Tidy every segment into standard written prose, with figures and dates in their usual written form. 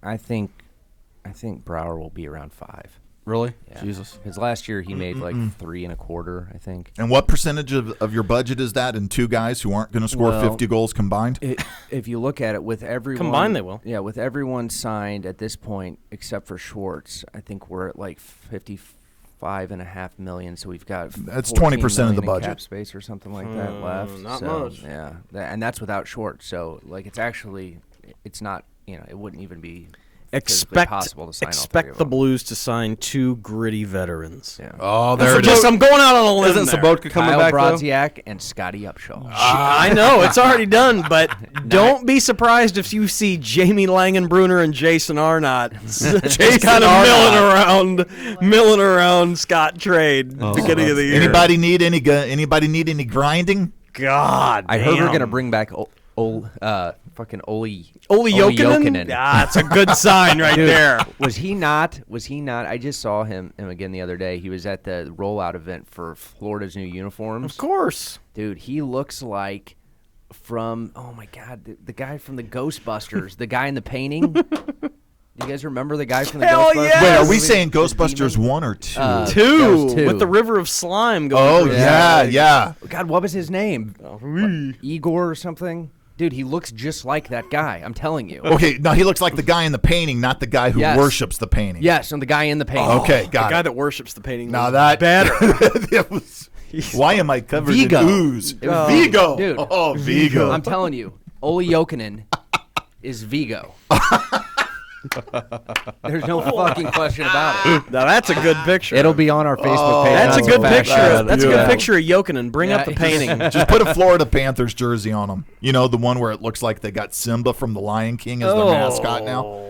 I think Brower will be around 5. Really? Yeah. Jesus. Because last year he made like 3.25, I think. And what percentage of your budget is that in 2 guys who aren't going to score 50 goals combined? If you look at it with everyone Combined, they will. Yeah, with everyone signed at this point except for Schwartz, I think we're at like $55.5 million. So we've got that's 14 20% of the million in budget cap space or something like that left. Not so, much. Yeah, and that's without Schwartz. So like it's not it wouldn't even be. Possible to sign all 3 of Expect the them. Blues to sign 2 gritty veterans. Yeah. Oh, there it is. I'm going out on a limb. Isn't there. Sabotka coming Kyle back, though? Brodziak and Scotty Upshaw. I know it's already done, but don't be surprised if you see Jamie Langenbrunner and Jason Arnott just kind of milling around Scott trade beginning of the year. Anybody need any grinding? God, I heard we're damn. gonna bring back fucking Oli Jokinen? Ah, that's a good sign right Dude, there. Was he not? I just saw him again the other day. He was at the rollout event for Florida's new uniforms. Of course. Dude, he looks like from the guy from the Ghostbusters, the guy in the painting. Do you guys remember the guy from the Hell Ghostbusters? yes! Wait, are we movie? saying The Ghostbusters demon? 1 or 2? That was 2 2. with the river of slime going. Oh, through his yeah, legs. yeah. God, what was his name? Igor or something? Dude, he looks just like that guy. I'm telling you. Okay, no, he looks like the guy in the painting, not the guy who Yes. worships the painting. Yes, and the guy in the painting. Okay, The got guy it. that worships the painting. Now was that better. That was, why am I covered Vigo. in ooze? It was Vigo. Dude. Oh, Vigo. I'm telling you, Oli Jokinen is Vigo. There's no fucking question about it. Now that's a good picture. It'll be on our Facebook page. That's a Not good So Fast picture. Show. That's a Yeah. good picture of Jokinen. Bring up the Yeah, painting. Just put a Florida Panthers jersey on them. You know, the one where it looks like they got Simba from the Lion King as their mascot now.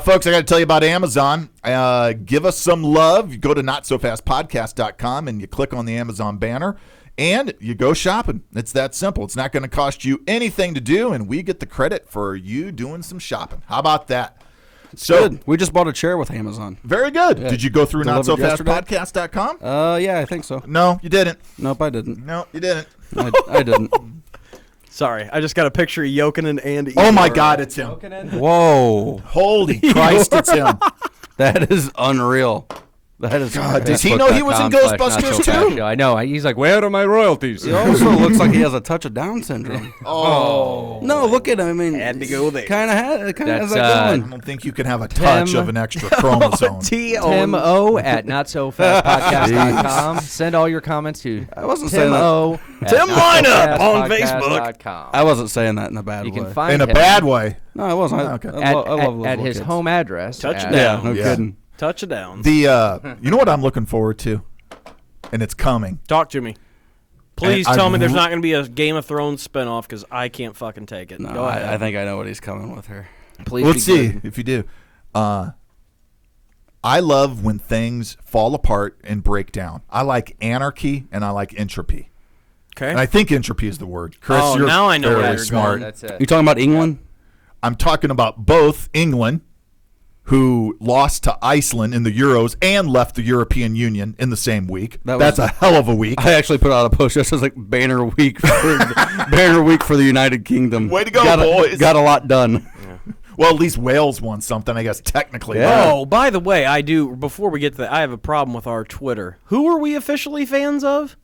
Folks, I got to tell you about Amazon. Give us some love. You go to notsofastpodcast.com and you click on the Amazon banner and you go shopping. It's that simple. It's not going to cost you anything to do, and we get the credit for you doing some shopping. How about that? So Good. We just bought a chair with Amazon. very good. Yeah. Did you go through Delivered notsofastpodcast.com? Yeah, I think so. No, you didn't. Nope, I didn't. No, you didn't. I didn't. Sorry, I just got a picture of Jokinen and Oh my Igor. God, it's him. Whoa. Holy Christ, it's him. That is unreal. That is God, does he know he was in Ghostbusters too? I know. He's like, where are my royalties? He also looks like he has a touch of Down syndrome. Oh. No, look at him. I mean, Had to go there. Kind of has That's, that I going. don't think you can have a touch of an extra chromosome. T Tim O at notsofastpodcast.com. Send all your comments to I wasn't Tim saying that. O. Tim Lineup on Facebook. I wasn't saying that in a bad You way. can find In a him bad way. No, I wasn't. Okay. I love those at little his kids. home address. Touchdown. Yeah, no Yeah. kidding. Touchdowns. You know what I'm looking forward to? And it's coming. Talk to me. Please And tell I've me there's re- not going to be a Game of Thrones spinoff because I can't fucking take it. No, Go ahead. I think I know what he's coming with here. Please Let's be see good. if you do. I love when things fall apart and break down. I like anarchy and I like entropy. Okay. And I think entropy is the word. Chris, Oh, you're now I know where fairly you're smart. going. That's it. You talking about England? I'm talking about both England, who lost to Iceland in the Euros and left the European Union in the same week. That's a hell of a week. I actually put out a post that says like banner week for the United Kingdom. Way to go, boys. Got a lot done. Well, at least Wales won something, I guess, technically. Yeah. Oh, by the way, I do. Before we get to that, I have a problem with our Twitter. Who are we officially fans of?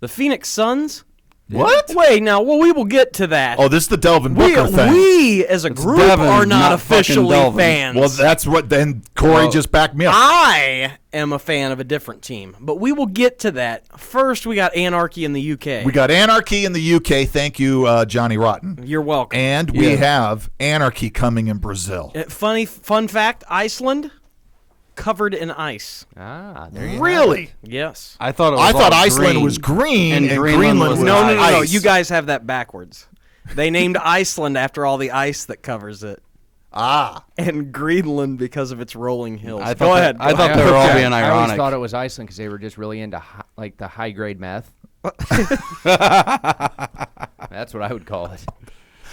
The Phoenix Suns? What? Wait, now, well, we will get to that. Oh, this is the Delvin Booker thing. We, as a group, Devin, are not not fucking officially Delvin. fans. Well, that's what then Corey just backed me up. I am a fan of a different team, but we will get to that. First, we got Anarchy in the UK. We got anarchy in the UK. Thank you, Johnny Rotten. You're welcome. And we have anarchy coming in Brazil. Fun fact, Iceland, covered in ice. There you Really? Yes. I thought Iceland green. was green and Greenland Greenland was was No, ice. you guys have that backwards. They named Iceland after all the ice that covers it. Ah. And Greenland because of its rolling hills. I Go thought ahead. I thought they were all Okay. being I always ironic. thought it was Iceland because they were just really into the high grade meth. That's what I would call it.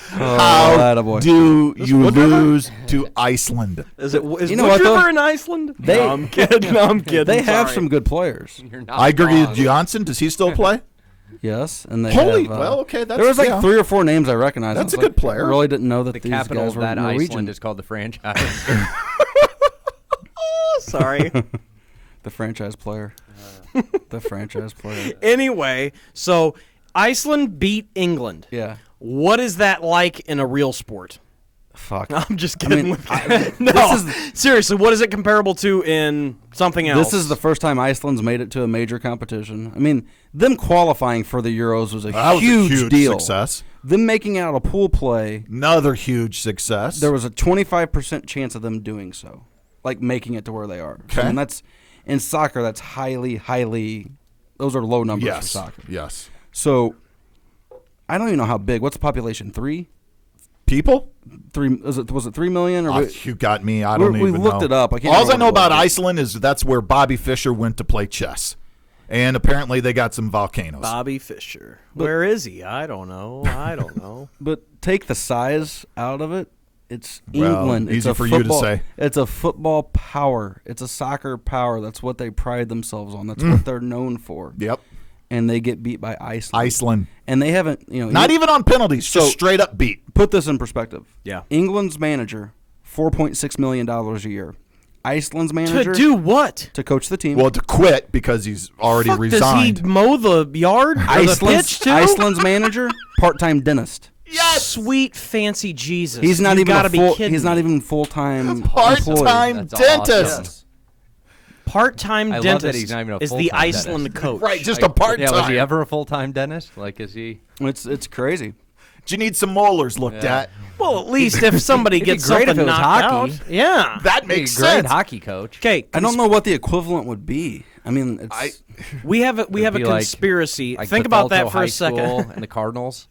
How attaboy. do you lose to Iceland? Is it is You know Wood what, though? River in Iceland? They- No, I'm kidding. No, I'm kidding. They have Sorry. some good players. You're not Igor wrong. Johnson, does he still play? Yes, and they Holy, have, well, okay, that's there was like yeah. 3 or 4 names I recognized. That's I was a good like, player. I really didn't know that The these capital guys of were that Norwegian. Iceland is called the franchise. Sorry. The franchise player. The franchise player. Anyway, so Iceland beat England. Yeah. What is that like in a real sport? Fuck. I'm just kidding. mean, No, seriously, what is it comparable to in something else? This is the first time Iceland's made it to a major competition. I mean, them qualifying for the Euros was a That was huge a huge deal. success. Them making out a pool play, Another huge success. there was a 25% chance of them doing so, like making it to where they are. Okay. And that's in soccer. That's highly. Those are low numbers for soccer. Yes. So I don't even know how big. What's the population? 3? People? 3? Was it 3 million? Or You got me. I don't we even know. looked it up. I can't All remember I know what it about was. Iceland is that's where Bobby Fischer went to play chess. And apparently they got some volcanoes. Bobby Fischer. Where is he? I don't know. But take the size out of it. It's Well, England. It's easy a for you to football- say. It's a football power. It's a soccer power. That's what they pride themselves on. That's what they're known for. Yep. And they get beat by Iceland. Iceland. And they haven't, Not even on penalties, So- just straight up beat. put this in perspective. Yeah. England's manager, $4.6 million a year. Iceland's To manager do what? to coach the team. Well, to quit because he's already Fuck, resigned. does he mow the yard or the Iceland's, pitch too? Iceland's manager, part-time dentist. Yes! Sweet fancy Jesus. He's not you even gotta a be full. kidding He's not me. even full-time Part-time employee. That's dentist. awesome. part-time I love dentist that he's not even a is the full-time Iceland dentist. coach. Right, just a part-time. Yeah, was he ever a full-time dentist? Like, is he? It's crazy. Do you need some molars looked at? Well, at least if somebody It'd be gets great if something it was knocked hockey. out. Yeah. That He's makes a great sense. hockey coach. Okay. I don't know what the equivalent would be. I mean, it's We have a be like- conspiracy. Like Think about Bethalto that for High a second. School and the Cardinals.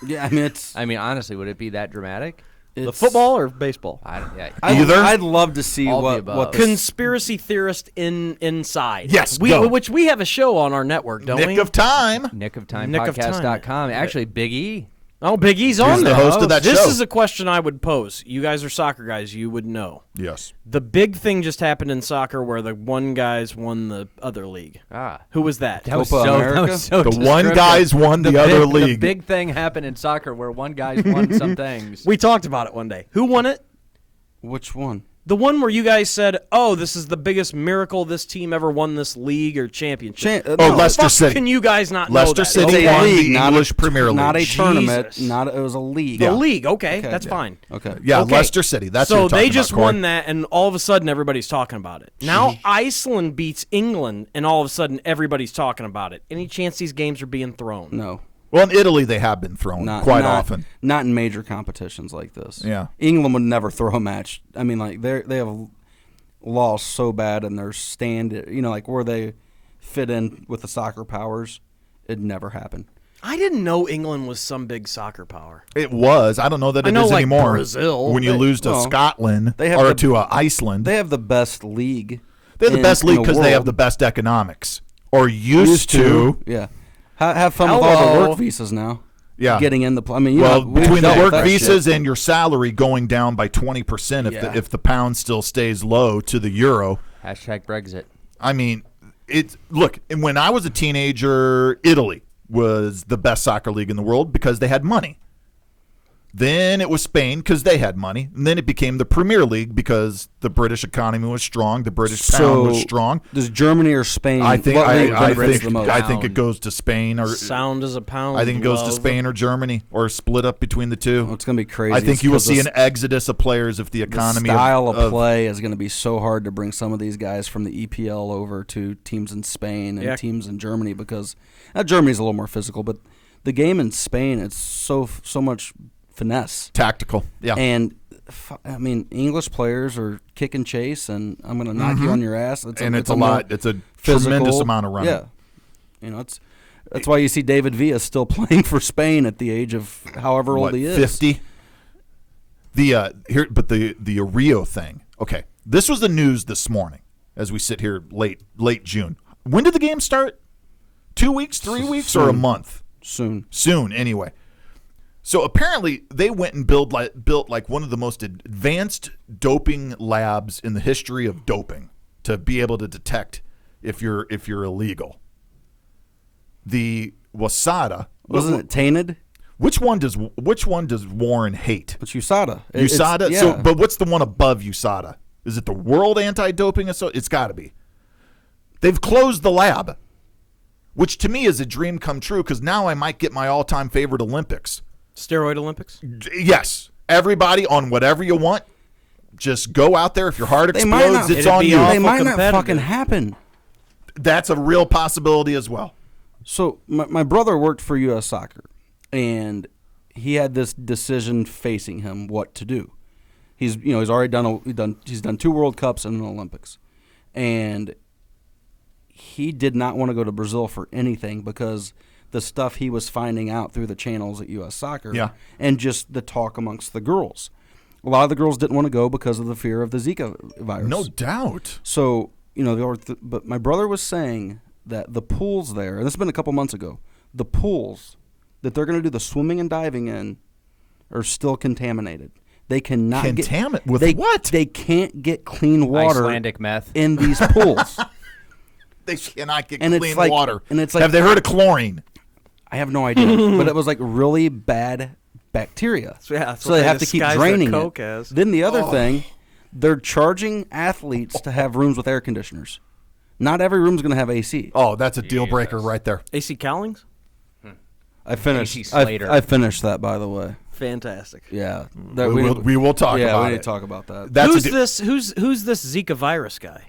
yeah. I mean, it's I mean, honestly, would it be that dramatic? The it's- football or baseball? Yeah. Either? I'd love to see All the what above. the Conspiracy theorist inside. Yes, go. which we have a show on our network, don't Nick we? of time. NickofTimePodcast.com. Actually, Big E. Oh, Big E's He's on the there. host of that This show. is a question I would pose. You guys are soccer guys. You would know. Yes. The big thing just happened in soccer where the one guys won the other league. Ah. Who was that? That was Copa so, America? that was so The one descriptive. guys won the other The league. big thing happened in soccer where one guy's won some things. We talked about it one day. Who won it? which one? The one where you guys said, "Oh, this is the biggest miracle this team ever won this league or championship." Oh, no, Leicester Fuck, City. can you guys not know Leicester that? City it's a won league, the not English a, Premier League. not a tournament. Jesus. Not it was a league. The league, okay, that's fine. Okay. Yeah, Okay. Leicester City. That's so what you're they talking just about, Corey. won that, and all of a sudden everybody's talking about it. Now Iceland beats England, and all of a sudden everybody's talking about it. Any chance these games are being thrown? No. Well, in Italy, they have been thrown quite often. Not in major competitions like this. Yeah. England would never throw a match. I mean, like they have lost so bad in their stand. Like where they fit in with the soccer powers, it'd never happen. I didn't know England was some big soccer power. It was. I don't know that I it know, is like, anymore. Brazil. When you lose to well, Scotland they have or the- to Iceland, They have the best league. they're the in- best in league the because they have world. the best economics. Or used to. Yeah. Have fun with all the Hello. work visas now. Yeah. Getting in the. I mean, Well, we've between the dealt with work that visas shit. and your salary going down by 20% Yeah. if the pound still stays low to the euro. Hashtag Brexit. I mean, look, and when I was a teenager, Italy was the best soccer league in the world because they had money. Then it was Spain because they had money. And then it became the Premier League because the British economy was strong, the British pound was strong. Does Germany or Spain? I think what I, league I benefits think the most? I think it goes to Spain or Sound as a pound. I think it goes to love. Spain or Germany or split up between the two. Well, it's going to be crazy. I think It's you will 'cause see the an exodus of players if the economy style of play is going to be so hard to bring some of these guys from the EPL over to teams in Spain and Yeah. teams in Germany because Germany's a little more physical, but the game in Spain it's so much finesse. tactical. Yeah. And I mean, English players are kick and chase, and I'm going to knock you on your ass. and it's a more lot. It's a physical, tremendous amount of running. Yeah, that's why you see David Villa still playing for Spain at the age of however old What, he is. 50. The Rio thing. Okay, this was the news this morning as we sit here late June. When did the game start? 2 weeks, 3 weeks, or a Soon. month? Soon. Anyway. So apparently they went and built like one of the most advanced doping labs in the history of doping to be able to detect if you're illegal. The WASADA. Wasn't it tainted? Which one does Warren hate? It's USADA. USADA. Yeah. So, but what's the one above USADA? Is it the World Anti-Doping Association? It's got to be. They've closed the lab, which to me is a dream come true because now I might get my all-time favorite Olympics. Steroid Olympics? Yes. Everybody on whatever you want. Just go out there. If your heart They might explodes, not- it's It'd on be you. awful They might not competitive. fucking happen. That's a real possibility as well. So my brother worked for U.S. Soccer, and he had this decision facing him what to do. He's already done 2 World Cups and an Olympics, and he did not want to go to Brazil for anything because the stuff he was finding out through the channels at U.S. Soccer, Yeah. and just the talk amongst the girls. A lot of the girls didn't want to go because of the fear of the Zika virus. No doubt. So, but my brother was saying that the pools there, and this has been a couple months ago, the pools that they're going to do the swimming and diving in are still contaminated. They cannot With what? They can't get clean water Icelandic meth. in these pools. They cannot get And it's clean like- water. and it's like- Have they heard of chlorine? I have no idea, but it was like really bad bacteria. Yeah, that's So what they they have to keep disguise their draining Coke it. as. Then the other thing, they're charging athletes to have rooms with air conditioners. Not every room's going to have AC. Oh, that's a deal breaker right there. AC Cowlings? I finished. AC Slater. I finished that, by the way. Fantastic. Yeah, We will talk yeah, about we it. need to talk about that. That's Who's a this? Who's this Zika virus guy?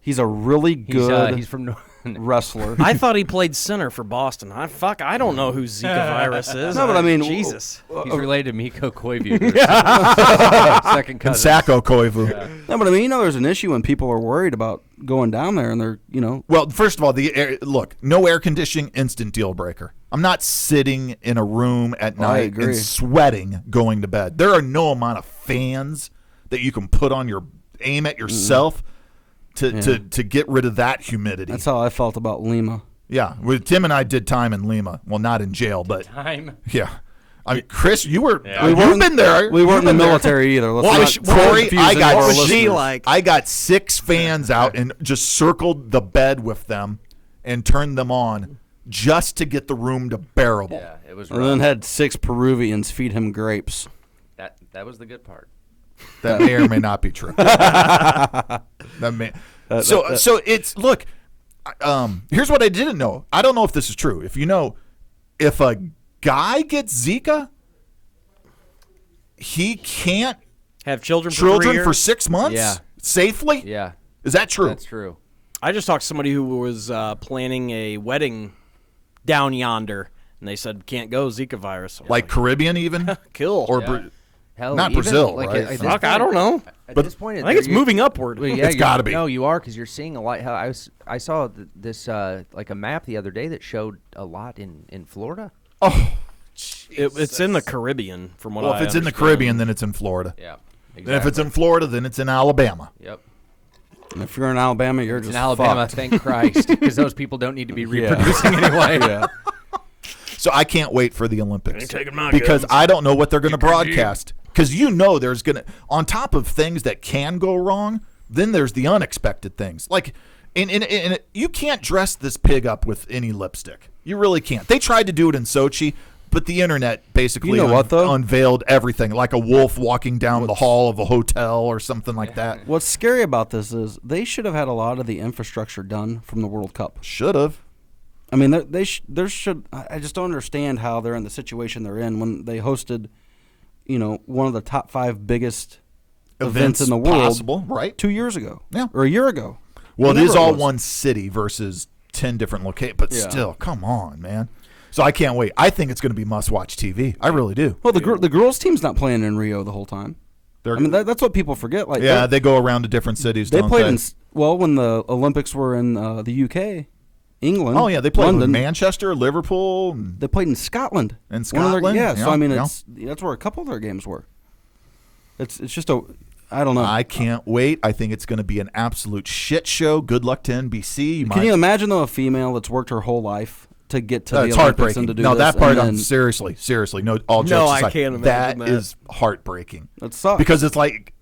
He's a really good He's from wrestler. I thought he played center for Boston. I don't know who Zika virus is. No, but I mean, Jesus. He's related to Miko Koivu. Second and cousin. Sacco Koivu. No, but I mean, there's an issue when people are worried about going down there, and they're, Well, first of all, look, no air conditioning, instant deal breaker. I'm not sitting in a room at I night agree. and sweating going to bed. There are no amount of fans that you can put on aim at yourself to get rid of that humidity. that's how I felt about Lima. Yeah, Tim and I did time in Lima. Well, not in jail, but Time. yeah. I mean, Chris, you were Yeah. you've been there. We weren't in the You've been there. military either. Let's Well, not Corey, confuse I any got of our What was she listeners. like? I got 6 fans out and just circled the bed with them and turned them on just to get the room to bearable. Yeah, it was And then rough. had 6 Peruvians feed him grapes. That was the good part. That may or may not be true. That may. So it's look. Here's what I didn't know. I don't know if this is true. If you know, if a guy gets Zika, he can't Have children for 3 children years? for 6 months Yeah. safely. Yeah, Is that true? that's true. I just talked to somebody who was planning a wedding down yonder, and they said can't go Zika virus. I'm Like Caribbean even kill or Yeah. Hell, Not even, Brazil, like, right? at this Fuck, I point- don't know. At But- this point, I think it's moving upward. Well, yeah, It's you're- gotta be. No, you are because you're seeing a lot. How I saw this like a map the other day that showed a lot in Florida. It's in the Caribbean, from what well, I if it's in the understand. Caribbean, then it's in Florida. Yeah, And if it's in Florida, then it's in Alabama. yep, And if you're in Alabama, you're it's just in Alabama. fucked. Thank Christ, because those people don't need to be Yeah. reproducing anyway. Yeah. So I can't wait for the Olympics Ain't taking my because guns. I don't know what they're going to broadcast. Because there's going to, on top of things that can go wrong, then there's the unexpected things. Like, and you can't dress this pig up with any lipstick. You really can't. They tried to do it in Sochi, but the internet basically You know what, though? unveiled everything, like a wolf walking down the hall of a hotel or something like that. What's scary about this is they should have had a lot of the infrastructure done from the World Cup. Should have. I mean, there should. I just don't understand how they're in the situation they're in when they hosted, one of the top 5 biggest events in the world possible, right? 2 years ago, Yeah. or a year ago. Well, it Whenever is all was. one city versus 10 different locations, but Yeah. still, come on, man. So I can't wait. I think it's going to be must-watch TV. I really do. Well, the girls' team's not playing in Rio the whole time. They're, I mean, that's what people forget. Like, yeah, they go around to different cities. they don't played they? when the Olympics were in the UK, England. Oh yeah, they played London. with Manchester, Liverpool. And They played in Scotland. In One of Scotland? yeah. So Yeah, I mean, yeah. that's where a couple of their games were. It's just I don't know. I can't wait. I think it's going to be an absolute shit show. Good luck to NBC. Can you imagine though a female that's worked her whole life to get to the it's Olympics heartbreaking. and to do No, this? that part. and then, Seriously. No, all jokes No, I aside, can't imagine that. is heartbreaking. that sucks. Because it's like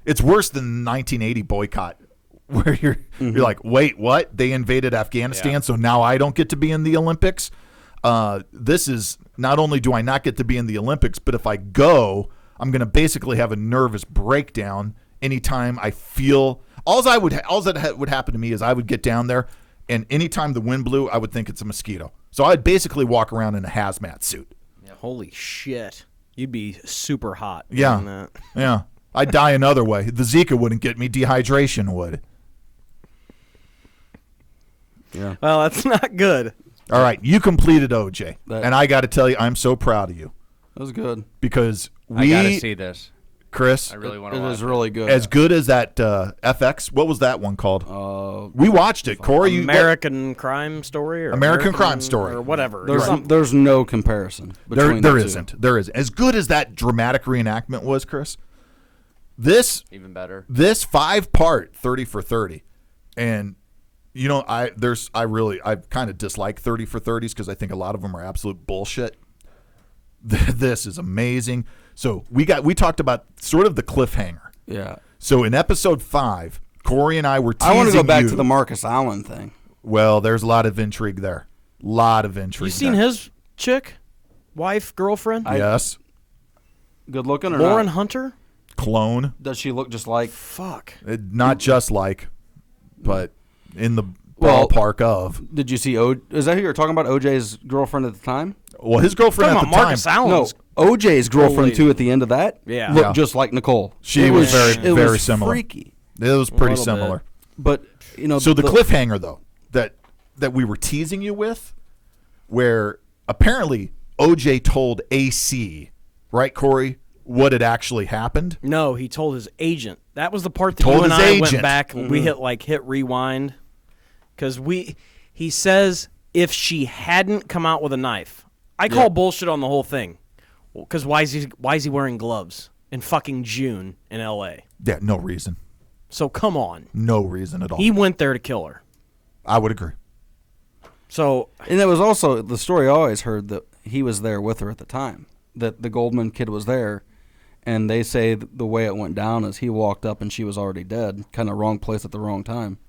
it's worse than the 1980 boycott, where you're like, wait, what? They invaded Afghanistan, Yeah. so now I don't get to be in the Olympics. this is not only do I not get to be in the Olympics, but if I go, I'm going to basically have a nervous breakdown anytime I feel. All that would happen to me is I would get down there, and anytime the wind blew, I would think it's a mosquito. So I'd basically walk around in a hazmat suit. Holy shit. You'd be super hot. Yeah. doing that. Yeah. I'd die another way. The Zika wouldn't get me. Dehydration would. Yeah. Well, that's not good. All right. You completed OJ. And I got to tell you, I'm so proud of you. That was good. Because I gotta see this. Chris, I really want It to watch is really good. as good as that FX, what was that one called? We watched it. Corey, American Crime Story? Or American Crime Story. Or whatever. There's no comparison. There between the two. isn't. There isn't. As good as that dramatic reenactment was, Chris, this Even better. This 5-part 30 for 30, and you know I kind of dislike 30 for 30s because I think a lot of them are absolute bullshit. This is amazing. So we talked about sort of the cliffhanger. Yeah. So in episode 5, Corey and I were teasing I want to go back you. to the Marcus Allen thing. Well, there's a lot of intrigue there. Lot of intrigue. You seen there. his chick? Wife? Girlfriend? Yes. Good looking or Lauren not? Hunter? Clone. Does she look just like? Fuck. Not just like, but in the Well, ballpark of. Did you see? Is that who you're talking about? OJ's girlfriend at the time? Well, his girlfriend Talking at the about Marcus time. No, Allen's. OJ's girlfriend Totally. too. At the end of that, Yeah. looked Yeah. just like Nicole. She It was very, it very was similar. Freaky. It was pretty little similar. But you know, So the cliffhanger, though, that we were teasing you with, where apparently OJ told AC, right, Corey, what had actually happened. No, he told his agent. That was the part that Told you and his I agent. went back. We hit rewind because he says if she hadn't come out with a knife, I call bullshit on the whole thing. Because why is he wearing gloves in fucking June in L.A.? Yeah, no reason. So come on, No reason at all. he went there to kill her. I would agree. So and it was also the story I always heard that he was there with her at the time. That the Goldman kid was there, and they say the way it went down is he walked up and she was already dead, kind of wrong place at the wrong time.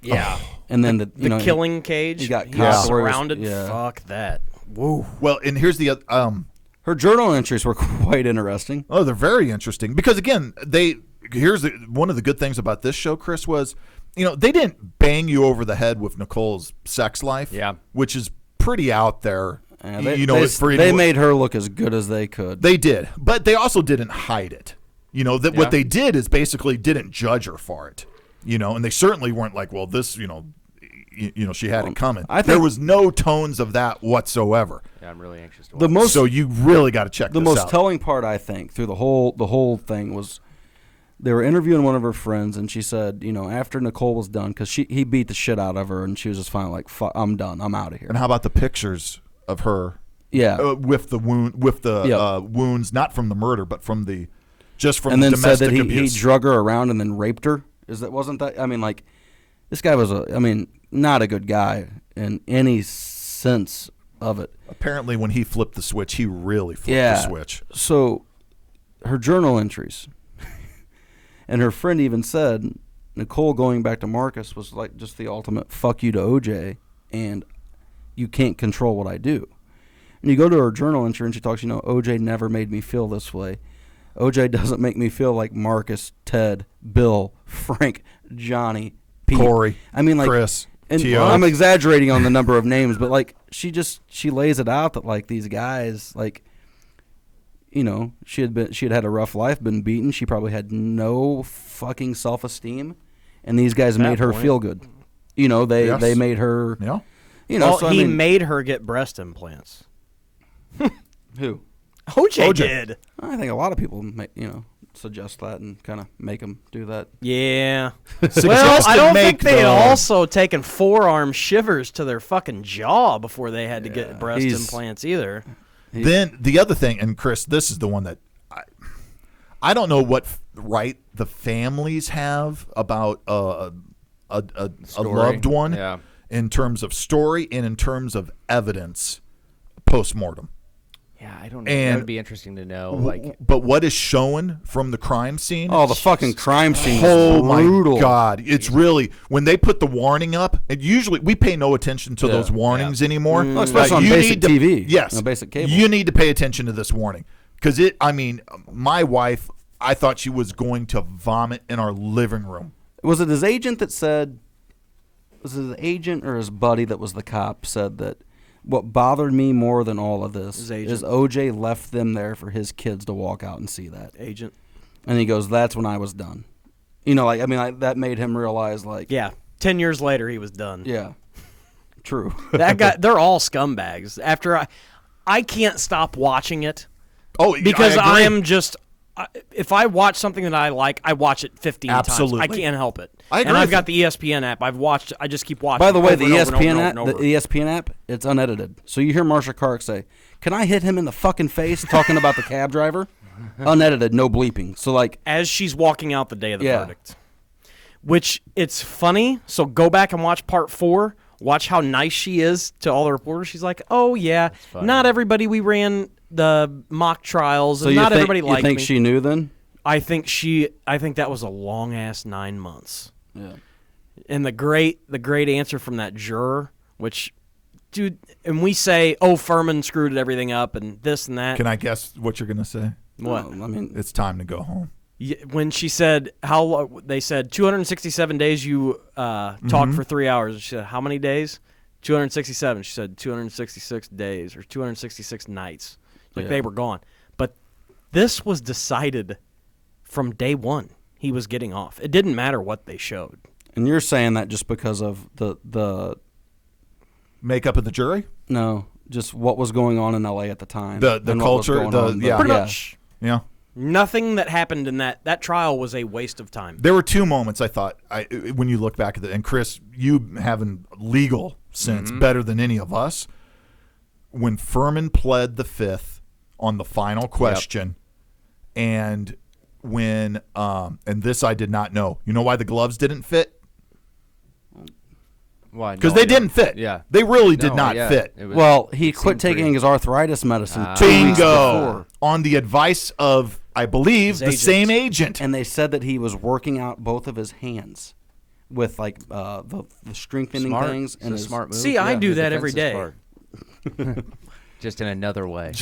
yeah, And then the killing cage. he got he caught was where he was- surrounded. yeah. Fuck that. Woo. Well, and here's the Her journal entries were quite interesting. oh, they're very interesting because again, one of the good things about this show, Chris, was they didn't bang you over the head with Nicole's sex life, Yeah. which is pretty out there. They they made her look as good as they could. They did, but they also didn't hide it. That what they did is basically didn't judge her for it. And they certainly weren't like, well, this, she had it coming. I think- there was no tones of that whatsoever. Yeah, I'm really anxious to watch. most So you really got to check the this most out. telling part, I think, through the whole thing was they were interviewing one of her friends, and she said, after Nicole was done, because he beat the shit out of her, and she was just finally like, "Fuck, I'm done, I'm out of here." And how about the pictures of her? Yeah, With the wounds, not from the murder, but from the and then said domestic that he abuse. drug her around and then raped her. Wasn't that? I mean, like, this guy was not a good guy in any sense of it. Apparently, when he flipped the switch, he really flipped Yeah. the switch. So, her journal entries, and her friend even said Nicole going back to Marcus was like just the ultimate fuck you to OJ, and you can't control what I do. And you go to her journal entry and she talks, OJ never made me feel this way. OJ doesn't make me feel like Marcus, Ted, Bill, Frank, Johnny, Pete. Corey, I mean, like, Chris, and T.O. I'm exaggerating on the number of names, but like she lays it out that like these guys, like, she had had a rough life, been beaten. She probably had no fucking self-esteem, and these guys made her point. feel good. They Yes. made her. Yeah. Well, so, he made her get breast implants. who? OJ did. I think a lot of people suggest that and kind of make them do that. Yeah. Suggest Well, I to don't make think they had the- also taken forearm shivers to their fucking jaw before they had to get breast He's- implants either. Then the other thing, and Chris, this is the one that I don't know what right the families have about a loved one Yeah. in terms of story and in terms of evidence post-mortem. Yeah, don't know. That And would be interesting to know. Like, but what is shown from the crime scene? Oh, the fucking crime scene. Oh was brutal. my God! It's really when they put the warning up, and usually we pay no attention to those warnings anymore. Well, especially on you basic need to, TV, Yes, basic cable. You need to pay attention to this warning because it. I mean, my wife, I thought she was going to vomit in our living room. Was it his agent that said? Was it his agent or his buddy that was the cop said that? What bothered me more than all of this His agent. is OJ left them there for his kids to walk out and see that. Agent. And he goes, "That's when I was done." You know, like I mean, that made him realize, like, Yeah. 10 years later, he was done. yeah, true. That guy, they're all scumbags. After I can't stop watching it Oh, because I agree. am just. If I watch something that I like, I watch it 15 Absolutely. times. I can't help it. I agree and I've with got the ESPN app. I just keep watching. By the way, over the and over and over ESPN and app, over and over. the ESPN app, it's unedited. So you hear Marsha Clark say, "Can I hit him in the fucking face?" talking about the cab driver, unedited, no bleeping. So like, As she's walking out the day of the Yeah. verdict. Which it's funny. So go back and watch part 4. Watch how nice she is to all the reporters. She's like, "Oh yeah, not everybody. We ran the mock trials, so and you not think, everybody you liked think me." she knew then? I think that was a long ass 9 months. Yeah. And the great answer from that juror, which, dude, and we say, "Oh, Furman screwed everything up," and this and that. Can I guess what you're gonna say? What? I mean, It's time to go home. When she said they said 267 days you talked for 3 hours. She said, "How many days?" 267. She said 266 days or 266 nights. Like Yeah. they were gone. But this was decided from day one. He was getting off. It didn't matter what they showed. and you're saying that just because of the Makeup of the jury. no, just what was going on in LA at the time, The and what was culture, going the- on, yeah. Pretty yeah. much. Yeah. Nothing that happened in that trial was a waste of time. There were two moments I thought when you look back at it, and Chris, you having legal sense better than any of us, when Furman pled the fifth on the final question, and when and this I did not know. You know why the gloves didn't fit? why? Because No, they no. didn't fit. Yeah. They really did No, not yeah. fit. It was- Well, he it quit seemed pretty- taking his arthritis medicine 2 weeks Bingo. before, On the advice of, I believe, the agent. same agent. and they said that he was working out both of his hands with like the strengthening Smart. things It's and a his, smart move. See, I do His that every defense is day. smart. Just in another way.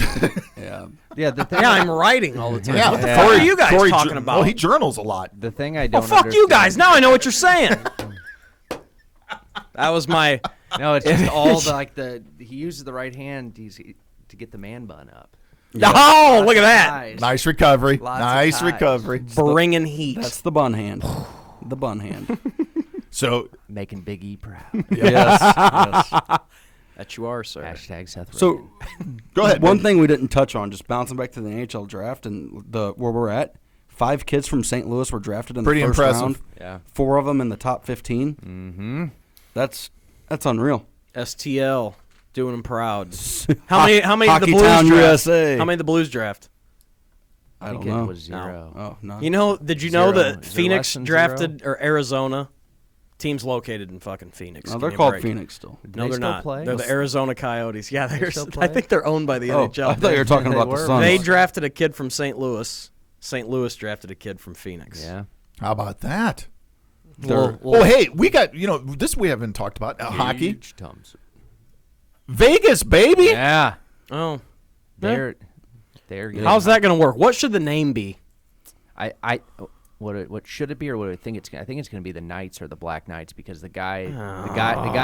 yeah. Yeah, the thing. Yeah, I'm writing all the time. Yeah, What the fuck are you guys Corey talking about? Well, he journals a lot. The thing I Oh, don't. fuck you understand- guys. Now I know what you're saying. That was my. No, it's just all he uses the right hand to get the man bun up. Oh, look at that. Ties. Nice recovery. Lots of Nice ties. recovery. Bringing heat. That's the bun hand. The bun hand. So Making Big E proud. Yes. yes. That you are, sir. Hashtag Seth. So, go ahead. one Ben. thing we didn't touch on, just bouncing back to the NHL draft and where we're at. 5 kids from St. Louis were drafted in Pretty the first impressive. round. Yeah. 4 of them in the top 15. Mm-hmm. That's unreal. STL doing them proud. How many? How many did the Hockey Blues Town, draft? USA. How many did the Blues draft? I think don't know. it was 0. Oh no. You know? Did you know Zero. that Is there Phoenix less than drafted or Arizona? Teams located in fucking Phoenix. No, Give they're me a called break. Phoenix still. No, they they're still not. play? They're the Arizona Coyotes. Yeah, still I play? think they're owned by the Oh, NHL. I thought you were talking They about the were. Suns. They drafted a kid from St. Louis. St. Louis drafted a kid from Phoenix. Yeah. How about that? They're- Oh, hey, we got, this we haven't talked about. Hockey. Huge Tums. Vegas, baby. Yeah. Oh, They're getting how's that going to work? What should the name be? What should it be, or what do I think it's? I think it's going to be the Knights or the Black Knights, because the guy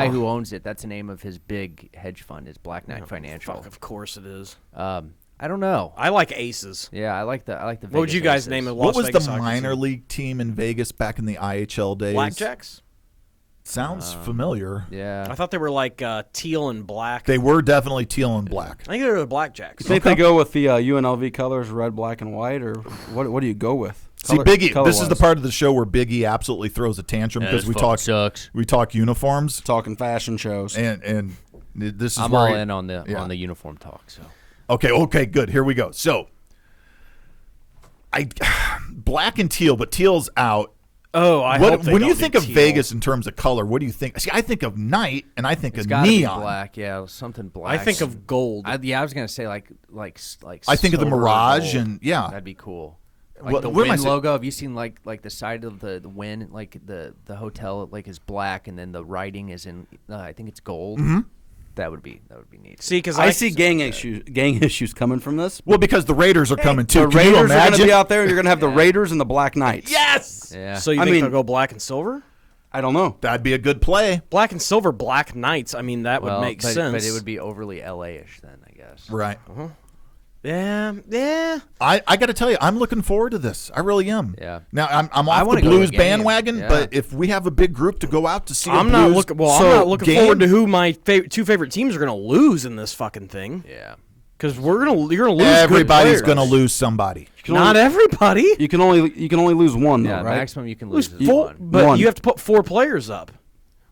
who owns it, that's the name of his big hedge fund, is Black Knight Financial. Fuck, of course it is. I don't know. I like Aces. Yeah, I like the. What would Vegas you guys Aces. name it? What Las was Vegas the Hockey minor team? league team in Vegas back in the IHL days? Blackjacks? Sounds familiar. Yeah. I thought they were like teal and black. They were definitely teal and black. I think they were the Blackjacks. You think they go with the UNLV colors, red, black, and white, or what do you go with? See, Biggie, this is the color-wise. part of the show where Biggie absolutely throws a tantrum because sucks. we talk uniforms Talking fashion shows. and this is I'm where all he- in on the yeah. uniform talk. So Okay, good. Here we go. So, black and teal, but teal's out. Oh, I hope they when don't you do think of teal. Vegas in terms of color, what do you think? See, I think of night, and I think It's of got to be neon. black. Yeah, something black. I think of gold. I was gonna say like. I think of the silver or Mirage, gold. and yeah. That'd be cool. Like What- the what am I Wynn saying? logo. Have you seen like the side of the Wynn, like the hotel like is black, and then the writing is in I think it's gold. Mm-hmm. That would be neat. See, because I see gang issues coming from this. Well, because the Raiders are coming too. The Can you Raiders are going to imagine? be out there. You're going to have the Raiders and the Black Knights. Yes, Yeah. So you I think mean- they'll go black and silver? I don't know. that'd be a good play. Black and silver, Black Knights. I mean, that would make but, sense. But it would be overly LA-ish then, I guess. Right. Yeah. I got to tell you, I'm looking forward to this. I really am. Yeah. Now I'm I off wanna the go to a Blues game. bandwagon, Yeah. but if we have a big group to go out to see, I'm a not Blues looking. Well, I'm not looking game, forward to who my two favorite teams are going to lose in this fucking thing. Yeah. Because you're going to lose. Good Everybody's players. going to lose somebody. Not everybody. You can only lose one though, Yeah. right? Maximum you can Lose lose is four, one. but One. you have to put 4 players up.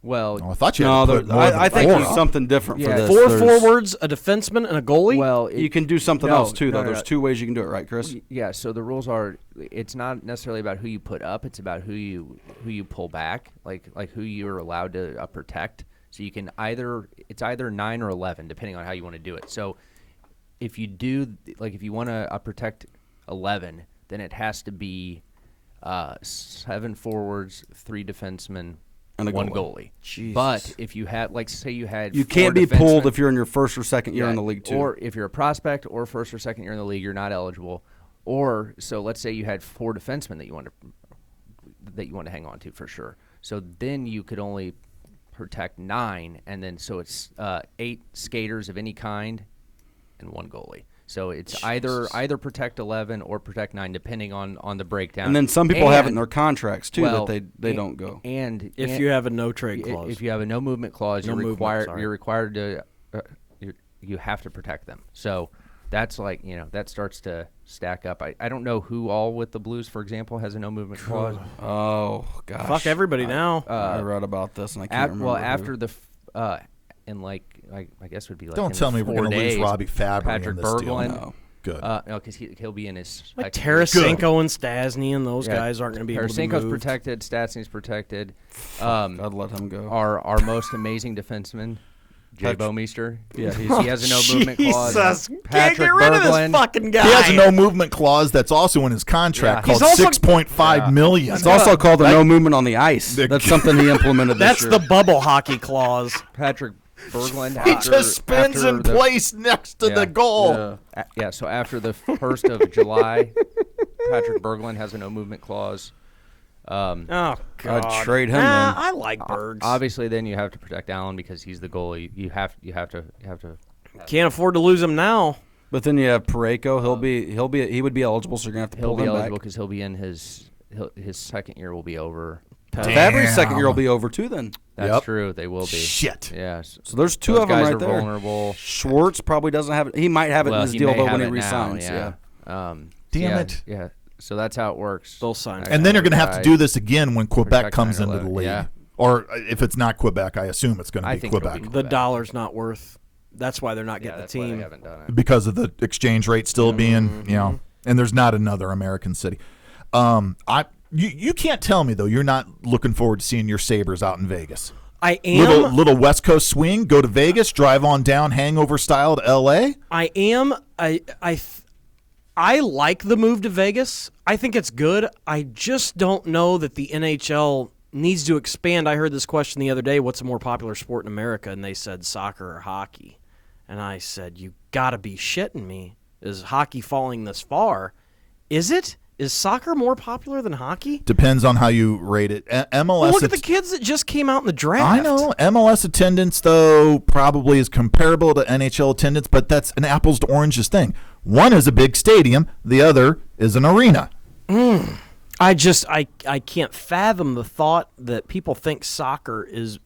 Well, Oh, I thought you No, had to put more than I think four there's up. something different for Yeah, this. 4 There's- forwards, a defenseman, and a goalie. well, You can do something no, else too, no, though. no, There's no. 2 ways you can do it, right, Chris? Yeah, so the rules are it's not necessarily about who you put up, it's about who you pull back, like who you're allowed to protect. So you can it's either 9 or 11 depending on how you want to do it. So if you if you want to protect 11, then it has to be 7 forwards, 3 defensemen, And a 1 goalie. goalie. But if you had say you had You 4 can't be pulled defensemen- if you're in your first or second year yeah, in the league too. Or if you're a prospect or first or second year in the league, you're not eligible. Or so let's say you had 4 defensemen that you want to hang on to for sure. So then you could only protect 9, and then so it's 8 skaters of any kind and 1 goalie. So it's either protect 11 or protect 9, depending on the breakdown. and then some people have it in their contracts too well, that they don't go. And if you have a no trade clause. if you have a no movement clause, No movement, sorry. you're required to you have to protect them. So that's that starts to stack up. I don't know who all with the Blues, for example, has a no movement clause. Oh gosh. Fuck everybody now. I read about this and I can't remember. After the in I guess would be like Don't in tell the me we're 4 going to lose days, Robbie Fabry Patrick in this deal. Berglund. No. Good. No, because he'll be in his Like second year. Tarasenko and Stasny and those Yeah, guys aren't going to be able to be Tarasenko's moved. protected. Stastny's protected. I'd let him go. Our most amazing defenseman, Jay Patrick- Bowmeister. Yeah, he has a no movement clause. Jesus, Patrick can't get rid of this Berglund. fucking guy. He has a no movement clause that's also in his contract Yeah. called He's also- $6.5 million. It's also called the no movement on the ice. The- That's something he implemented this That's year. the bubble hockey clause. Patrick Berglund. He after- just spins after in the- place next to Yeah. the goal. Yeah. So after the 1st of July, Patrick Berglund has a no movement clause. Oh God! I'd trade him Nah, then. I like Bergs. Obviously, then you have to protect Allen because he's the goalie. You have to. Can't afford to lose him now. But then you have Parayko. He would be eligible, so you're gonna have to He'll pull be him eligible back. because he'll be in his second year will be over. Fabry's second year will be over too. Then That's Yep. true. They will be. Shit. Yeah. so there's 2 Those of them guys right are there. vulnerable. Schwartz probably doesn't have it. He might have it Well, in his he deal may though have when he it now, resigns. yeah. Damn yeah, it. Yeah. So that's how it works. They'll sign. And then you're going to have to do this again when Quebec Protect comes 9 or into the 11, league. yeah. Or if it's not Quebec, I assume it's going to I be think it'll Quebec. be the dollar's not worth. That's why they're not Yeah, getting the that's why they team. haven't done it. Because of the exchange rate still being, and there's not another American city. You can't tell me, though, you're not looking forward to seeing your Sabres out in Vegas. I am. Little West Coast swing, go to Vegas, drive on down hangover style to L.A. I am. I like the move to Vegas. I think it's good. I just don't know that the NHL needs to expand. I heard this question the other day, what's a more popular sport in America? And they said soccer or hockey. And I said, you got to be shitting me. Is hockey falling this far? Is it? Is soccer more popular than hockey? Depends on how you rate it. MLS. Well, look at the kids that just came out in the draft. I know. MLS attendance, though, probably is comparable to NHL attendance, but that's an apples to oranges thing. One is a big stadium. The other is an arena. I can't fathom the thought that people think soccer is.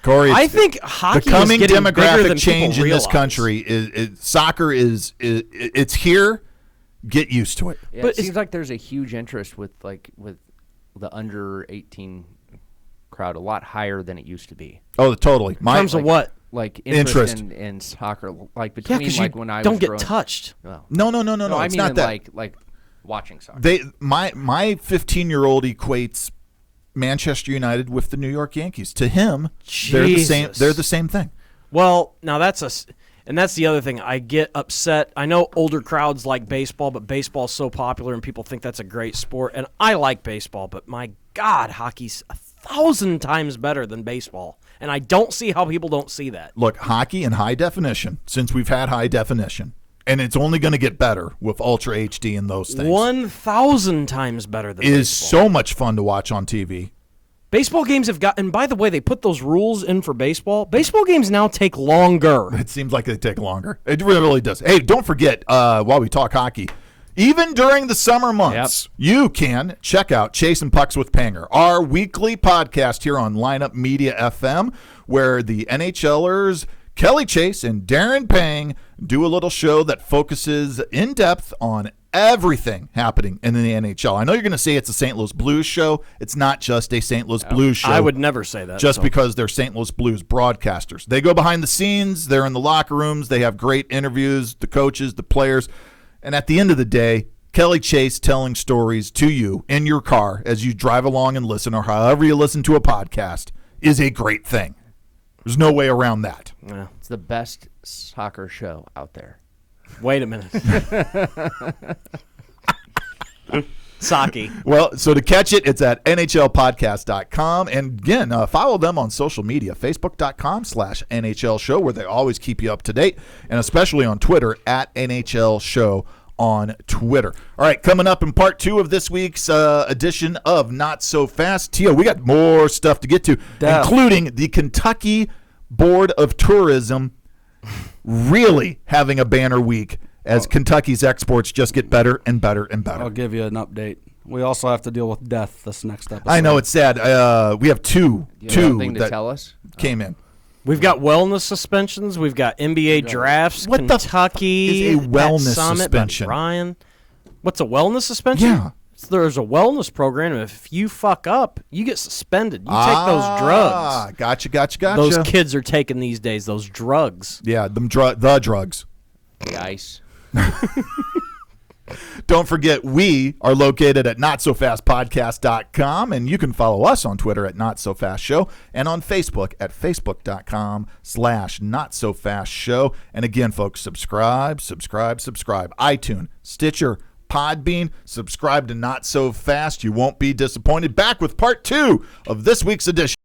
Corey, I think hockey the coming is getting bigger demographic than change people in this realize. country is soccer it's here. Get used to it. Yeah, But it seems like there's a huge interest with the under 18 crowd, a lot higher than it used to be. Oh, totally. In terms of what? Like Interest. in soccer, like Yeah, between because like you when I don't was get growing, touched. Well, No, I it's mean not in that. like watching soccer. My 15-year-old equates Manchester United with the New York Yankees. To him, they're the same. Jesus. They're the same thing. Well, now that's the other thing. I get upset. I know older crowds like baseball, but baseball's so popular and people think that's a great sport. And I like baseball, but my God, hockey's 1,000 times better than baseball. And I don't see how people don't see that. Look, hockey in high definition, since we've had high definition, and it's only going to get better with Ultra HD and those things, 1,000 times better than is baseball. so much fun to watch on TV. Baseball games have got, and by the way, they put those rules in for baseball. Baseball games now take longer. It seems like they take longer. It really does. Hey, don't forget, while we talk hockey, even during the summer months, you can check out Chasing Pucks with Panger, our weekly podcast here on Lineup Media FM, where the NHLers Kelly Chase and Darren Pang do a little show that focuses in depth on everything happening in the NHL. I know you're going to say it's a St. Louis Blues show. It's not just a St. Louis Blues show. I would never say that. Just because they're St. Louis Blues broadcasters. They go behind the scenes. They're in the locker rooms. They have great interviews, the coaches, the players. And at the end of the day, Kelly Chase telling stories to you in your car as you drive along and listen, or however you listen to a podcast, is a great thing. There's no way around that. Yeah. It's the best soccer show out there. Wait a minute. Saki. Well, so to catch it, it's at NHLpodcast.com. And again, follow them on social media, Facebook.com/NHL Show, where they always keep you up to date, and especially on Twitter, at NHL Show on Twitter. All right, coming up in part 2 of this week's edition of Not So Fast. Tio, we got more stuff to get to, including the Kentucky Board of Tourism really having a banner week as Kentucky's exports just get better and better and better. I'll give you an update. We also have to deal with death this next episode. I know, it's sad. We have two Do you have something to that tell us? came in. We've got wellness suspensions. We've got NBA drafts. What the Kentucky fuck is a wellness Pet Summit, suspension? Ryan, what's a wellness suspension? Yeah. There's a wellness program. If you fuck up, you get suspended. You take those drugs. Gotcha. Those kids are taking these days those drugs. Yeah, the drugs. The ice. Don't forget, we are located at notsofastpodcast.com, and you can follow us on Twitter at NotSoFastShow and on Facebook at Facebook.com/NotSoFastShow. And again, folks, subscribe. iTunes, Stitcher, Podbean, subscribe to Not So Fast. You won't be disappointed. Back with part 2 of this week's edition.